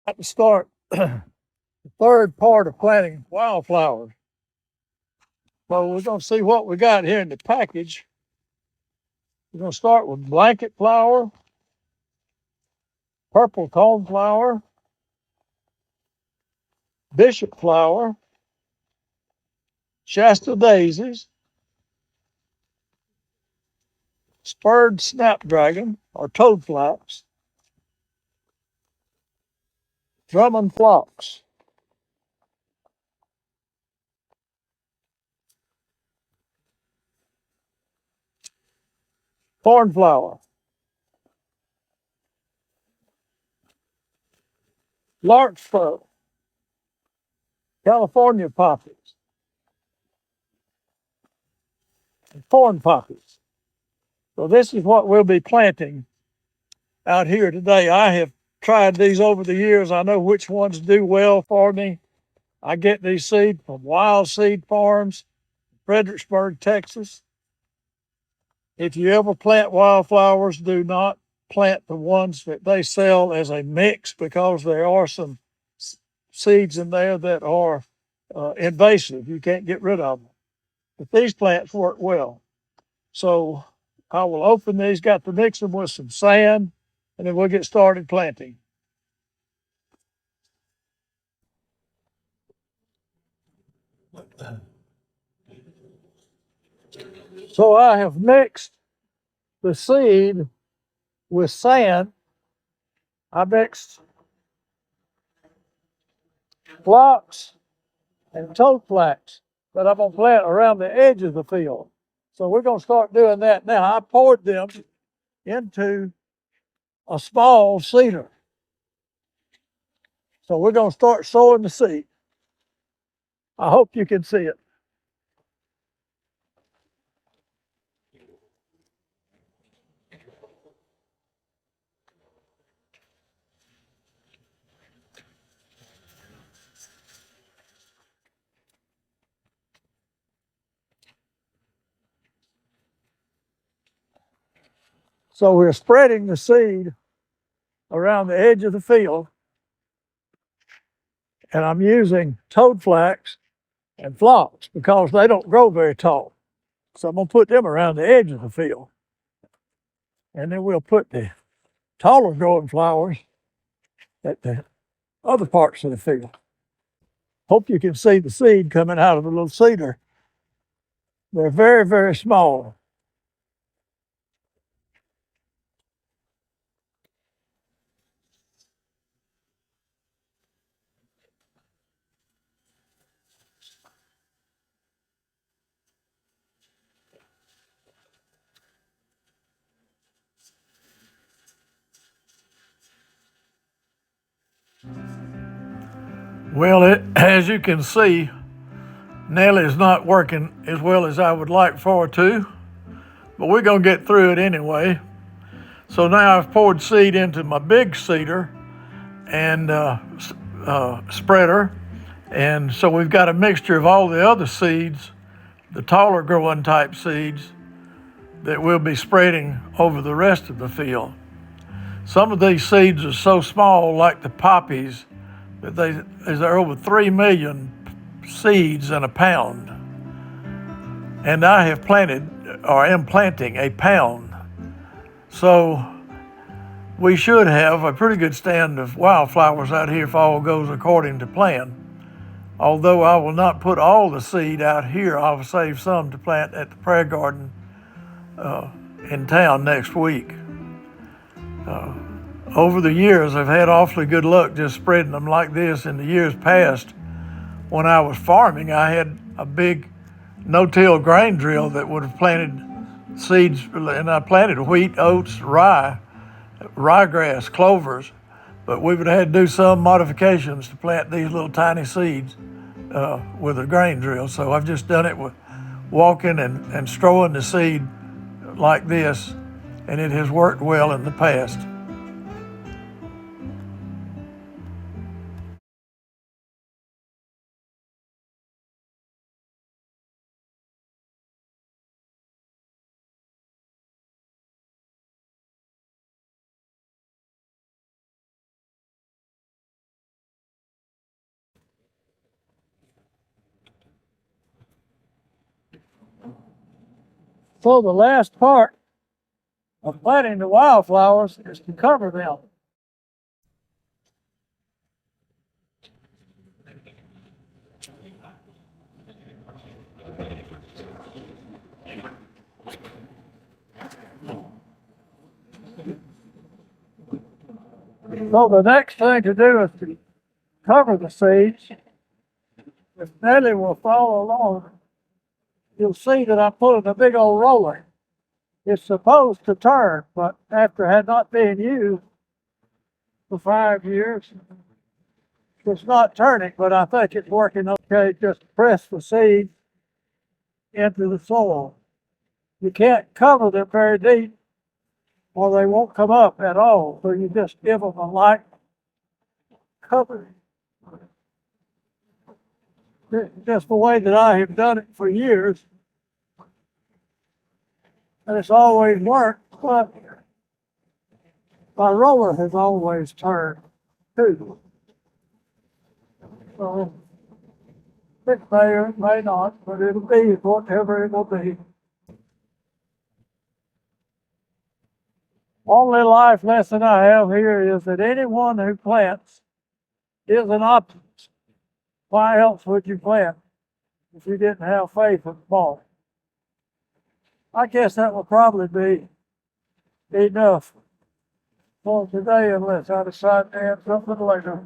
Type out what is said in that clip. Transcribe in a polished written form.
At the start, the third part of planting wildflowers. So we're going to see what we got here in the package. We're going to start with blanket flower, purple coneflower, bishop flower, Shasta daisies, spurred snapdragon or toadflax, Drummond phlox, cornflower, larkspur, California poppies, and corn poppies. So this is what we'll be planting out here today. I have tried these over the years. I know which ones do well for me. I get these seeds from Wild Seed Farms, Fredericksburg, Texas. If you ever plant wildflowers, do not plant the ones that they sell as a mix because there are some seeds in there that are invasive. You can't get rid of them. But these plants work well. So I will open these, got to mix them with some sand, and then we'll get started planting. So I have mixed the seed with sand. I mixed phlox and toadflax that I'm going to plant around the edge of the field. So we're going to start doing that now. I poured them into a small seeder. So we're going to start sowing the seed. I hope you can see it. So we're spreading the seed around the edge of the field. And I'm using toadflax and phlox because they don't grow very tall. So I'm going to put them around the edge of the field. And then we'll put the taller growing flowers at the other parts of the field. Hope you can see the seed coming out of the little seeder. They're very, very small. Well, as you can see, Nellie's not working as well as I would like for her to, but we're going to get through it anyway. So now I've poured seed into my big seeder and spreader, and so we've got a mixture of all the other seeds, the taller growing type seeds, that we'll be spreading over the rest of the field. Some of these seeds are so small, like the poppies, that there's over 3 million seeds in a pound. And I have planted, or am planting, a pound. So we should have a pretty good stand of wildflowers out here if all goes according to plan. Although I will not put all the seed out here, I'll save some to plant at the prayer garden in town next week. Over the years, I've had awfully good luck just spreading them like this. In the years past, when I was farming, I had a big no-till grain drill that would have planted seeds, and I planted wheat, oats, ryegrass, clovers, but we would have had to do some modifications to plant these little tiny seeds with a grain drill. So I've just done it with walking and strowing the seed like this, and it has worked well in the past. So the last part of planting the wildflowers is to cover them. So the next thing to do is to cover the seeds. If Nellie will follow along, you'll see that I'm pulling a big old roller. It's supposed to turn, but after had not been used for 5 years, it's not turning, but I think it's working okay. Just press the seeds into the soil. You can't cover them very deep or they won't come up at all. So you just give them a light cover. Just the way that I have done it for years. And it's always worked, but my roller has always turned too. So it may or it may not, but it'll be whatever it will be. Only life lesson I have here is that anyone who plants is an optimist. Why else would you plant if you didn't have faith in the ball? I guess that will probably be enough for today unless I decide to add something later.